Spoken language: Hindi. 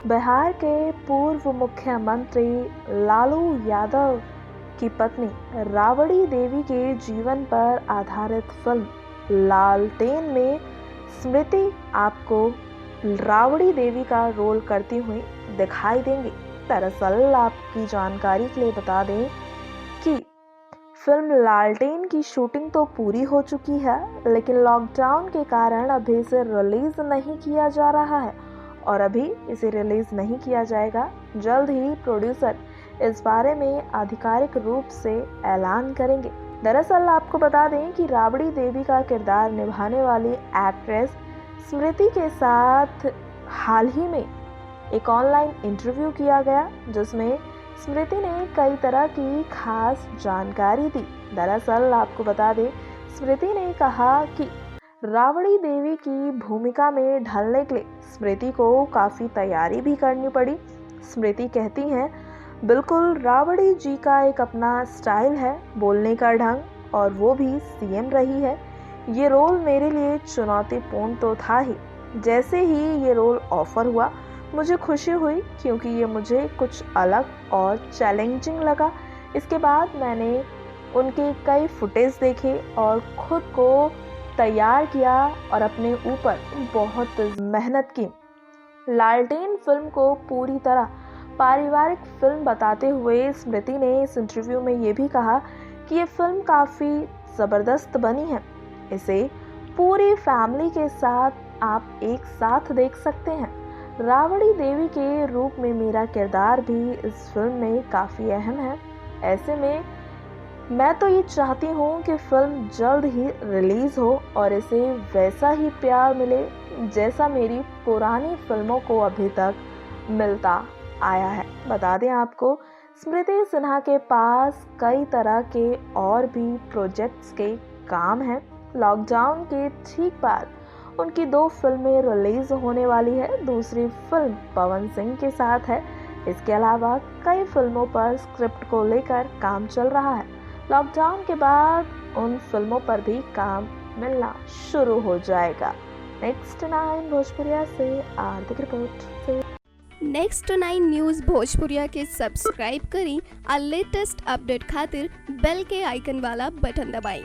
बिहार के पूर्व मुख्यमंत्री लालू यादव की पत्नी राबड़ी देवी के जीवन पर आधारित फिल्म लालटेन में स्मृति आपको राबड़ी देवी का रोल करती हुई दिखाई देंगी। दरअसल आपकी जानकारी के लिए बता दें कि फिल्म लालटेन की शूटिंग तो पूरी हो चुकी है, लेकिन लॉकडाउन के कारण अभी इसे रिलीज नहीं किया जा रहा है और अभी इसे रिलीज नहीं किया जाएगा। जल्द ही प्रोड्यूसर इस बारे में आधिकारिक रूप से ऐलान करेंगे। दरअसल आपको बता दें कि राबड़ी देवी का किरदार निभाने वाली एक्ट्रेस स्मृति के साथ हाल ही में एक ऑनलाइन इंटरव्यू किया गया, जिसमें स्मृति ने कई तरह की खास जानकारी दी। दरअसल आपको बता दें, स्मृति ने कहा कि राबड़ी देवी की भूमिका में ढलने के लिए स्मृति को काफ़ी तैयारी भी करनी पड़ी। स्मृति कहती हैं, बिल्कुल राबड़ी जी का एक अपना स्टाइल है, बोलने का ढंग, और वो भी सीएम रही है। ये रोल मेरे लिए चुनौतीपूर्ण तो था ही। जैसे ही ये रोल ऑफर हुआ मुझे खुशी हुई, क्योंकि ये मुझे कुछ अलग और चैलेंजिंग लगा। इसके बाद मैंने उनके कई फुटेज देखे और खुद को तैयार किया और अपने ऊपर बहुत मेहनत की। लालटेन फिल्म को पूरी तरह पारिवारिक फिल्म बताते हुए स्मृति ने इस इंटरव्यू में ये भी कहा कि ये फिल्म काफ़ी ज़बरदस्त बनी है। इसे पूरी फैमिली के साथ आप एक साथ देख सकते हैं। राबड़ी देवी के रूप में मेरा किरदार भी इस फिल्म में काफ़ी अहम है। ऐसे में मैं तो ये चाहती हूँ कि फिल्म जल्द ही रिलीज़ हो और इसे वैसा ही प्यार मिले जैसा मेरी पुरानी फिल्मों को अभी तक मिलता आया है। बता दें आपको, स्मृति सिन्हा के पास कई तरह के और भी प्रोजेक्ट्स के काम हैं। लॉकडाउन के ठीक बाद उनकी 2 फिल्में रिलीज होने वाली है। दूसरी फिल्म पवन सिंह के साथ है। इसके अलावा कई फिल्मों पर स्क्रिप्ट को लेकर काम चल रहा है। लॉकडाउन के बाद उन फिल्मों पर भी काम मिलना शुरू हो जाएगा। नेक्स्ट 9 भोजपुरिया से आर्थिक रिपोर्ट। नेक्स्ट 9 न्यूज़ भोजपुरिया के सब्सक्राइब करी और लेटेस्ट अपडेट खातिर बेल के आइकन वाला बटन दबाएं।